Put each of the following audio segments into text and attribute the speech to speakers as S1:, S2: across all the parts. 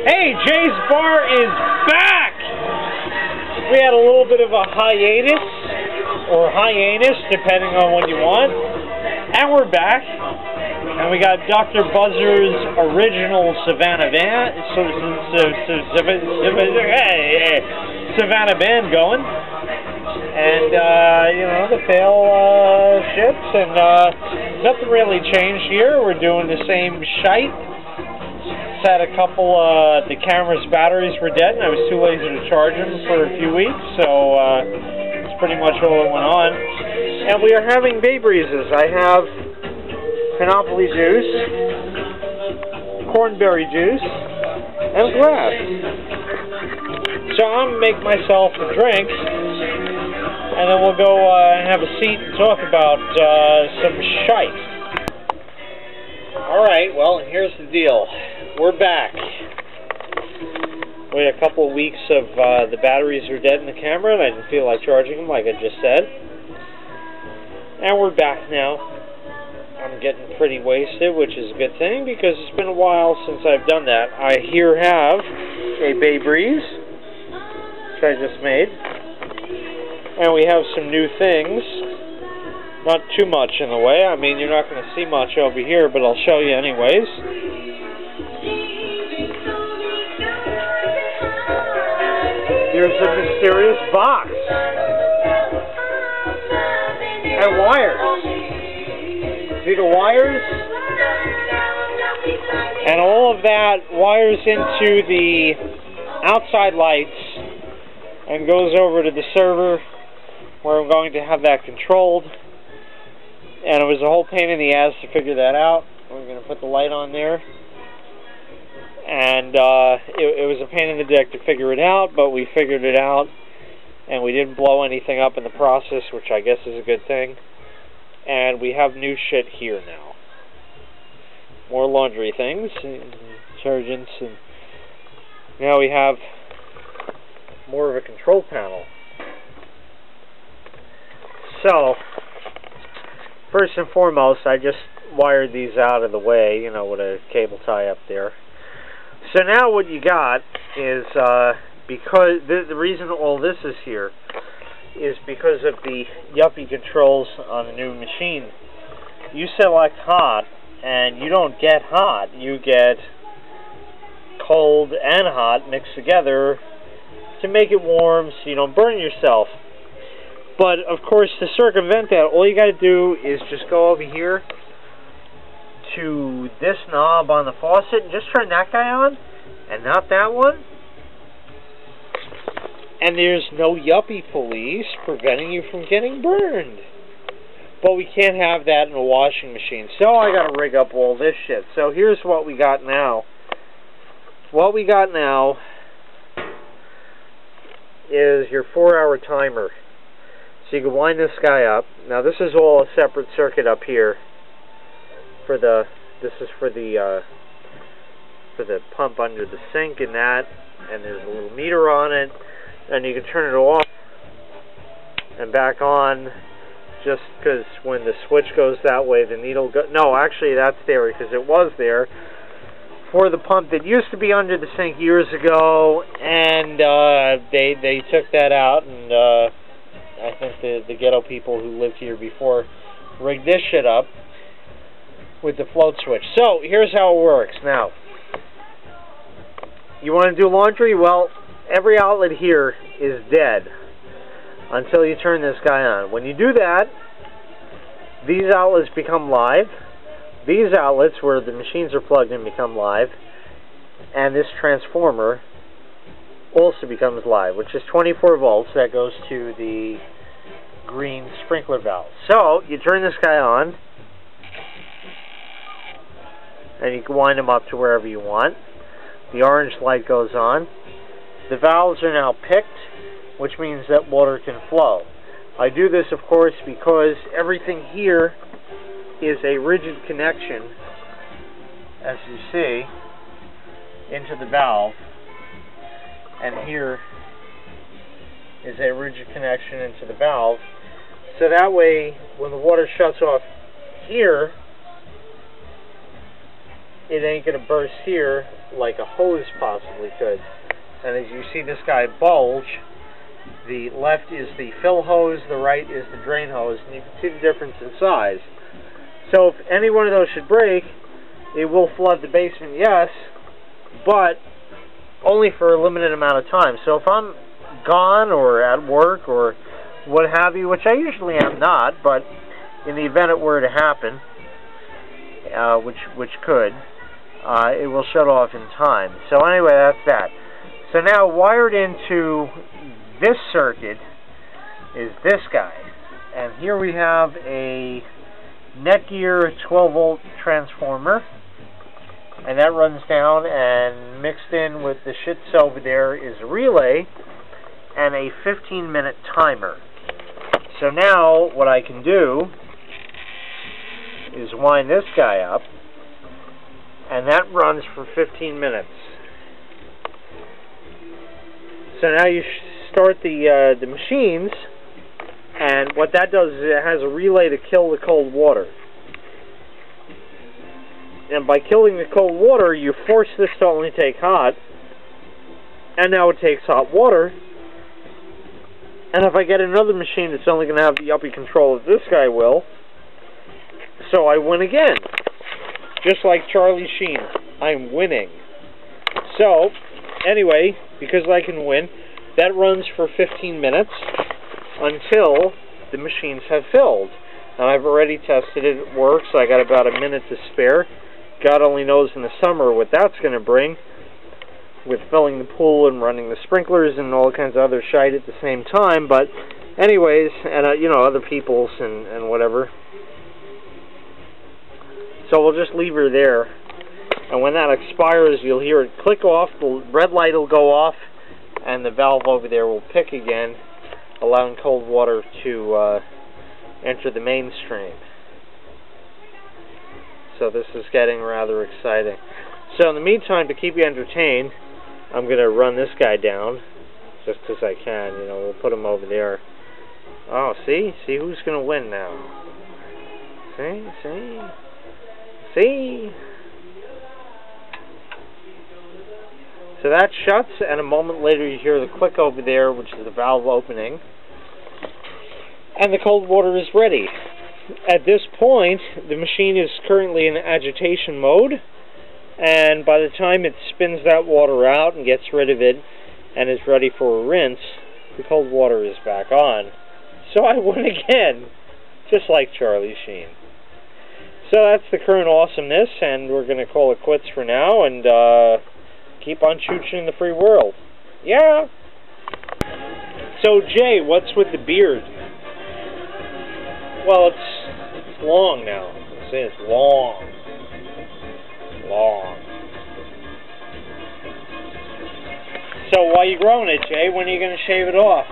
S1: Hey, Jay's Bar is back! We had a little bit of a hiatus, or hiatus, depending on what you want. And we're back. And we got Dr. Buzzer's original Savannah band going. And, you know, the fail ships, and nothing really changed here. We're doing the same shite. Had a couple, the camera's batteries were dead, and I was too lazy to charge them for a few weeks, so that's pretty much all that went on. And we are having Bay Breezes. I have Panoply juice, cornberry juice, and glass. So I'm going to make myself a drink, and then we'll go have a seat and talk about some shite. Alright, well, here's the deal. We're back. We had a couple of weeks of the batteries were dead in the camera, and I didn't feel like charging them, like I just said. And we're back now. I'm getting pretty wasted, which is a good thing, because it's been a while since I've done that. I here have a Bay Breeze, which I just made. And we have some new things. Not too much in the way. I mean, you're not going to see much over here, but I'll show you anyways. There's a mysterious box. And wires. See the wires? And all of that wires into the outside lights and goes over to the server where I'm going to have that controlled. And it was a whole pain in the ass to figure that out. We're going to put the light on there. And it was a pain in the dick to figure it out, but we figured it out. And we didn't blow anything up in the process, which I guess is a good thing. And we have new shit here now. More laundry things, and detergents, and now we have more of a control panel. So, first and foremost, I just wired these out of the way, you know, with a cable tie up there. So now what you got is, because the reason all this is here is because of the yuppie controls on the new machine. You select hot, and you don't get hot. You get cold and hot mixed together to make it warm so you don't burn yourself. But, of course, to circumvent that, all you got to do is just go over here to this knob on the faucet and just turn that guy on, and not that one. And there's no yuppie police preventing you from getting burned. But we can't have that in a washing machine, so I got to rig up all this shit. So here's what we got now. What we got now is your 4-hour timer. So you can wind this guy up. Now this is all a separate circuit up here for the, this is for the pump under the sink and that, and there's a little meter on it, and you can turn it off and back on just because when the switch goes that way the needle goes, no, actually that's there because it was there for the pump that used to be under the sink years ago, and they took that out, and I think the ghetto people who lived here before rigged this shit up with the float switch. So, here's how it works. Now, you want to do laundry? Well, every outlet here is dead until you turn this guy on. When you do that, these outlets become live. These outlets where the machines are plugged in become live. And this transformer also becomes live, which is 24 volts. That goes to the green sprinkler valve. So, you turn this guy on, and you can wind them up to wherever you want. The orange light goes on. The valves are now picked, which means that water can flow. I do this, of course, because everything here is a rigid connection, as you see, into the valve. And here is a rigid connection into the valve. So that way, when the water shuts off here, it ain't going to burst here like a hose possibly could. And as you see this guy bulge, the left is the fill hose, the right is the drain hose, and you can see the difference in size. So if any one of those should break, it will flood the basement, yes, but only for a limited amount of time. So if I'm gone or at work or what have you, which I usually am not, but in the event it were to happen, which could, it will shut off in time. So anyway, that's that. So now wired into this circuit is this guy. And here we have a Netgear 12-volt transformer. And that runs down, and mixed in with the shits over there is a relay and a 15-minute timer. So now what I can do is wind this guy up, and that runs for 15 minutes. So now you start the machines, and what that does is it has a relay to kill the cold water. And by killing the cold water, you force this to only take hot, and now it takes hot water. And if I get another machine, it's only going to have the uppy control that this guy will. So I win again. Just like Charlie Sheen, I'm winning. So, anyway, because I can win, that runs for 15 minutes until the machines have filled. And I've already tested it. It works. I got about a minute to spare. God only knows in the summer what that's going to bring, with filling the pool and running the sprinklers and all kinds of other shite at the same time. But anyways, and you know, other people's and whatever. So we'll just leave her there, and when that expires, you'll hear it click off, the red light will go off, and the valve over there will pick again, allowing cold water to enter the mainstream. So this is getting rather exciting. So in the meantime, to keep you entertained, I'm going to run this guy down, just because I can. You know, we'll put him over there. Oh, see who's going to win now. See? So that shuts, and a moment later you hear the click over there, which is the valve opening, and the cold water is ready. At this point, the machine is currently in agitation mode, and by the time it spins that water out and gets rid of it and is ready for a rinse, the cold water is back on. So I win again, just like Charlie Sheen. So that's the current awesomeness, and we're going to call it quits for now, and keep on chooching in the free world. Yeah! So, Jay, what's with the beard? Well, it's long now. See, it's long. So, why are you growing it, Jay? When are you going to shave it off?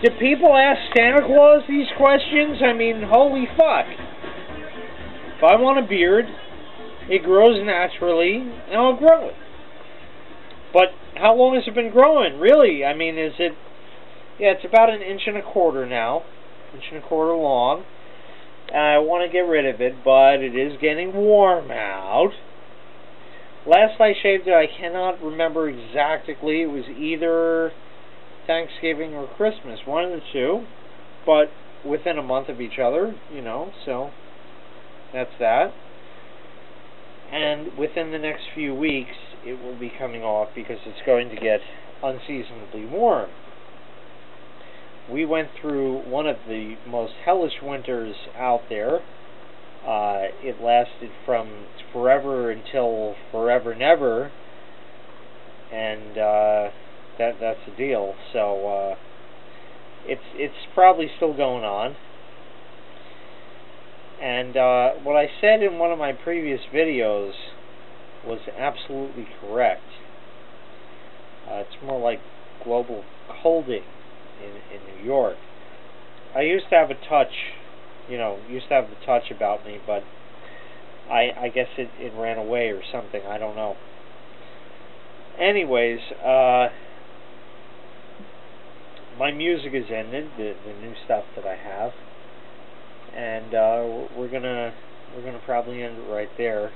S1: Do people ask Santa Claus these questions? I mean, holy fuck. If I want a beard, it grows naturally, and I'll grow it. But how long has it been growing, really? I mean, is it... Yeah, it's about 1.25 inches now. 1.25 inches long. And I want to get rid of it, but it is getting warm out. Last I shaved it, I cannot remember exactly. It was either Thanksgiving or Christmas, one of the two. But within a month of each other, you know, so... That's that. And within the next few weeks, it will be coming off because it's going to get unseasonably warm. We went through one of the most hellish winters out there. It lasted from forever until forever never, and that's the deal. So it's probably still going on. And what I said in one of my previous videos was absolutely correct. It's more like global colding in New York. I used to have a touch, the touch about me, but I guess it ran away or something. I don't know. Anyways, my music is ended, the new stuff that I have. And we're gonna probably end it right there.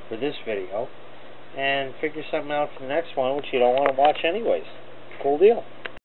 S1: for this video and figure something out for the next one, which you don't want to watch anyways. Cool deal.